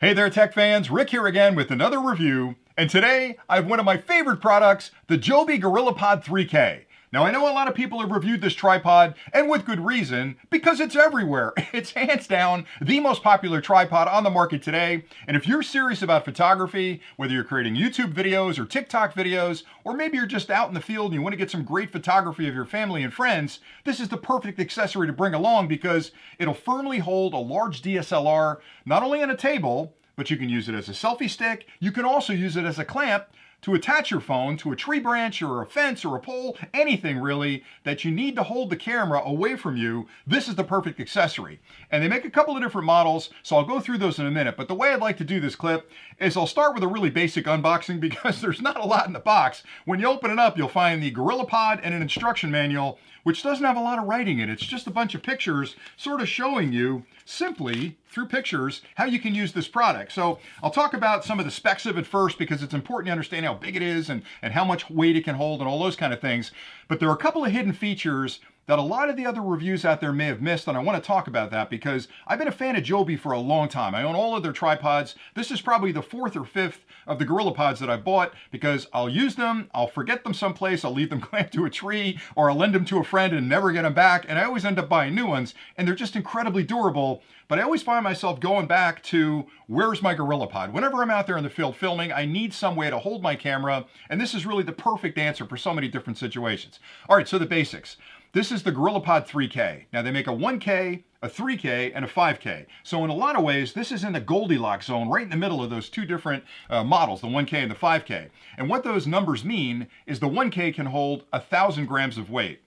Hey there, tech fans. Rick here again with another review. And today, I have one of my favorite products, the Joby GorillaPod 3K. Now, I know a lot of people have reviewed this tripod, and with good reason, because it's everywhere. It's hands down the most popular tripod on the market today. And if you're serious about photography, whether you're creating YouTube videos or TikTok videos, or maybe you're just out in the field and you want to get some great photography of your family and friends, this is the perfect accessory to bring along because it'll firmly hold a large DSLR, not only on a table, but you can use it as a selfie stick. You can also use it as a clamp to attach your phone to a tree branch or a fence or a pole, anything really that you need to hold the camera away from you. This is the perfect accessory. And they make a couple of different models, so I'll go through those in a minute. But the way I'd like to do this clip is I'll start with a really basic unboxing because there's not a lot in the box. When you open it up, you'll find the GorillaPod and an instruction manual, which doesn't have a lot of writing in it. It's just a bunch of pictures sort of showing you simply through pictures how you can use this product. So I'll talk about some of the specs of it first because it's important to understand how big it is and how much weight it can hold and all those kind of things. But there are a couple of hidden features that a lot of the other reviews out there may have missed, and I want to talk about that because I've been a fan of Joby for a long time. I own all of their tripods. This is probably the fourth or fifth of the GorillaPods that I bought because I'll use them, I'll forget them someplace, I'll leave them clamped to a tree, or I'll lend them to a friend and never get them back, and I always end up buying new ones, and they're just incredibly durable. But I always find myself going back to, where's my GorillaPod? Whenever I'm out there in the field filming, I need some way to hold my camera, and this is really the perfect answer for so many different situations. All right, so the basics. This is the GorillaPod 3K. Now they make a 1K, a 3K, and a 5K. So in a lot of ways, this is in the Goldilocks zone, right in the middle of those two different models, the 1K and the 5K. And what those numbers mean is the 1K can hold 1,000 grams of weight,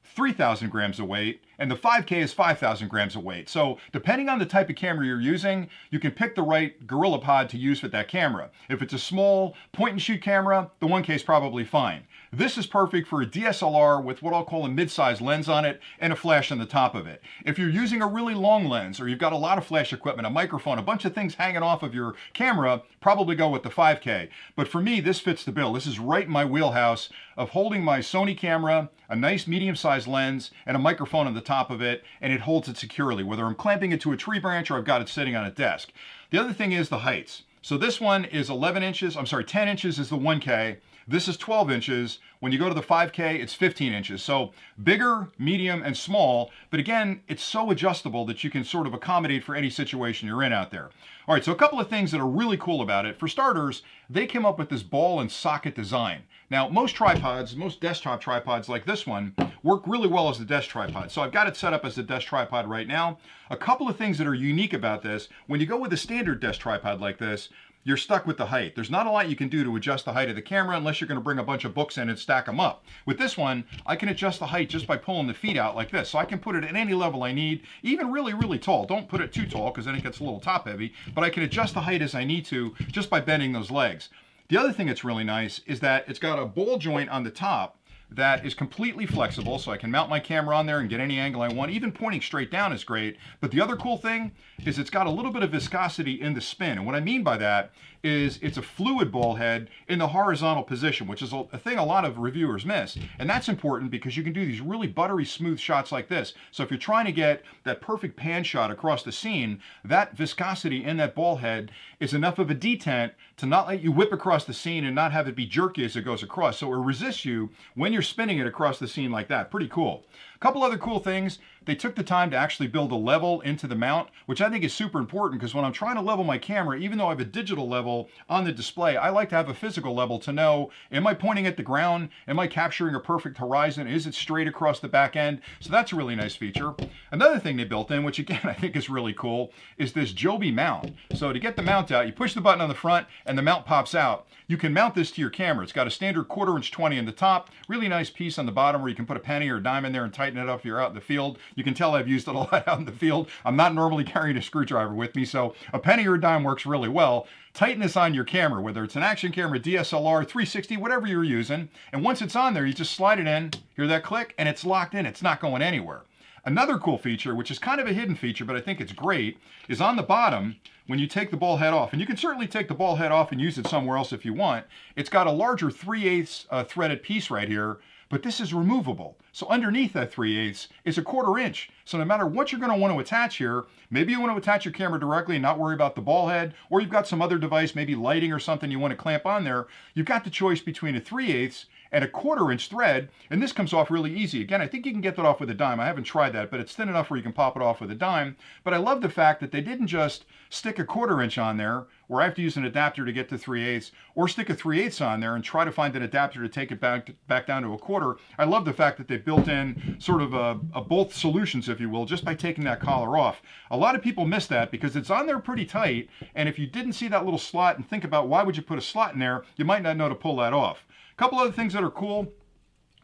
3,000 grams of weight, and the 5K is 5,000 grams of weight. So depending on the type of camera you're using, you can pick the right GorillaPod to use with that camera. If it's a small point and shoot camera, the 1K is probably fine. This is perfect for a DSLR with what I'll call a mid-size lens on it and a flash on the top of it. If you're using a really long lens or you've got a lot of flash equipment, a microphone, a bunch of things hanging off of your camera, probably go with the 5K. But for me, this fits the bill. This is right in my wheelhouse of holding my Sony camera, a nice medium-sized lens, and a microphone on the top of it, and it holds it securely, whether I'm clamping it to a tree branch or I've got it sitting on a desk. The other thing is the heights. So this one is 10 inches is the 1K. This is 12 inches. When you go to the 5K, it's 15 inches. So bigger, medium, and small. But again, it's so adjustable that you can sort of accommodate for any situation you're in out there. All right, so a couple of things that are really cool about it. For starters, they came up with this ball and socket design. Now, most tripods, most desktop tripods like this one, work really well as a desk tripod. So I've got it set up as a desk tripod right now. A couple of things that are unique about this, when you go with a standard desk tripod like this, you're stuck with the height. There's not a lot you can do to adjust the height of the camera unless you're going to bring a bunch of books in and stack them up. With this one, I can adjust the height just by pulling the feet out like this. So I can put it at any level I need, even really, really tall. Don't put it too tall because then it gets a little top heavy, but I can adjust the height as I need to just by bending those legs. The other thing that's really nice is that it's got a ball joint on the top that is completely flexible, so I can mount my camera on there and get any angle I want. Even pointing straight down is great. But the other cool thing is it's got a little bit of viscosity in the spin. And what I mean by that is it's a fluid ball head in the horizontal position, which is a thing a lot of reviewers miss. And that's important because you can do these really buttery smooth shots like this. So if you're trying to get that perfect pan shot across the scene, that viscosity in that ball head is enough of a detent to not let you whip across the scene and not have it be jerky as it goes across. So it resists you when you're spinning it across the scene like that. Pretty cool. A couple other cool things. They took the time to actually build a level into the mount, which I think is super important because when I'm trying to level my camera, even though I have a digital level on the display, I like to have a physical level to know, am I pointing at the ground? Am I capturing a perfect horizon? Is it straight across the back end? So that's a really nice feature. Another thing they built in, which again I think is really cool, is this Joby mount. So to get the mount out, you push the button on the front and the mount pops out. You can mount this to your camera. It's got a standard 1/4 inch 20 in the top, really nice piece on the bottom where you can put a penny or a dime in there and tighten it up if you're out in the field. You can tell I've used it a lot out in the field. I'm not normally carrying a screwdriver with me, so a penny or a dime works really well. Tighten this on your camera, whether it's an action camera, DSLR, 360, whatever you're using. And once it's on there, you just slide it in, hear that click, and it's locked in. It's not going anywhere. Another cool feature, which is kind of a hidden feature, but I think it's great, is on the bottom, when you take the ball head off, and you can certainly take the ball head off and use it somewhere else if you want, it's got a larger 3/8 threaded piece right here but this is removable. So underneath that 3/8 is a 1/4 inch. So no matter what you're going to want to attach here, maybe you want to attach your camera directly and not worry about the ball head, or you've got some other device, maybe lighting or something you want to clamp on there, you've got the choice between a 3/8 and a 1/4 inch thread, and this comes off really easy. Again, I think you can get that off with a dime. I haven't tried that, but it's thin enough where you can pop it off with a dime. But I love the fact that they didn't just stick a 1/4 inch on there, where I have to use an adapter to get to 3/8, or stick a 3/8 on there and try to find an adapter to take it back down to a 1/4. I love the fact that they built in sort of a both solutions, if you will, just by taking that collar off. A lot of people miss that because it's on there pretty tight, and if you didn't see that little slot and think about why would you put a slot in there, you might not know to pull that off. A couple other things that are cool.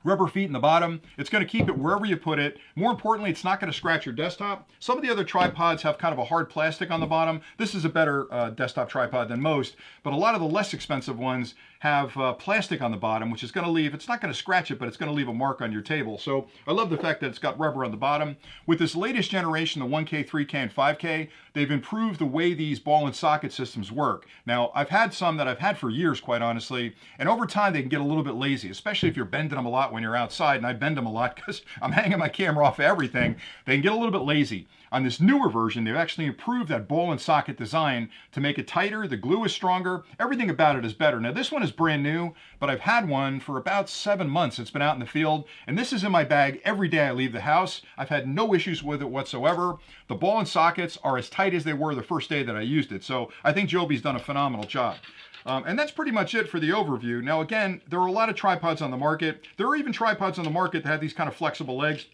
Rubber feet in the bottom. It's going to keep it wherever you put it. More importantly, it's not going to scratch your desktop. Some of the other tripods have kind of a hard plastic on the bottom. This is a better desktop tripod than most, but a lot of the less expensive ones have plastic on the bottom, which is going to leave, it's not going to scratch it, but it's going to leave a mark on your table. So I love the fact that it's got rubber on the bottom. With this latest generation, the 1K, 3K, and 5K, they've improved the way these ball and socket systems work. Now, I've had some that I've had for years, quite honestly, and over time they can get a little bit lazy, especially if you're bending them a lot when you're outside, and I bend them a lot because I'm hanging my camera off of everything. They can get a little bit lazy. On this newer version, they've actually improved that ball and socket design to make it tighter. The glue is stronger. Everything about it is better. Now, this one is brand new, but I've had one for about 7 months. It's been out in the field, and this is in my bag every day I leave the house. I've had no issues with it whatsoever. The ball and sockets are as tight as they were the first day that I used it, so I think Joby's done a phenomenal job. And that's pretty much it for the overview. Now, again, there are a lot of tripods on the market. There are even tripods on the market that have these kind of flexible legs.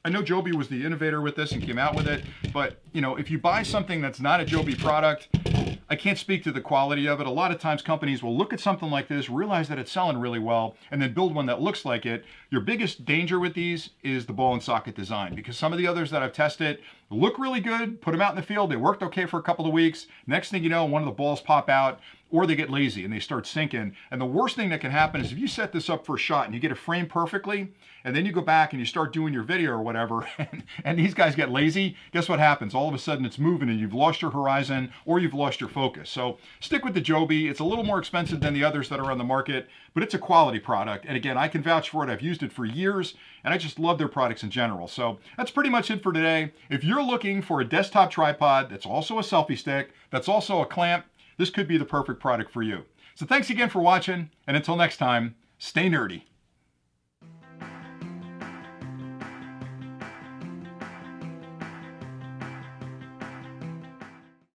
I know Joby was the innovator with this and came out with it, but you know, if you buy something that's not a Joby product, I can't speak to the quality of it. A lot of times companies will look at something like this, realize that it's selling really well, and then build one that looks like it. Your biggest danger with these is the ball and socket design, because some of the others that I've tested look really good, put them out in the field, they worked okay for a couple of weeks. Next thing you know, one of the balls pop out, or they get lazy and they start sinking. And the worst thing that can happen is if you set this up for a shot and you get it framed perfectly, and then you go back and you start doing your video or whatever, and these guys get lazy, guess what happens? All of a sudden it's moving and you've lost your horizon or you've lost your focus. So stick with the Joby. It's a little more expensive than the others that are on the market, but it's a quality product. And again, I can vouch for it. I've used it for years, and I just love their products in general. So that's pretty much it for today. If you're looking for a desktop tripod that's also a selfie stick, that's also a clamp, this could be the perfect product for you. So thanks again for watching, and until next time, stay nerdy.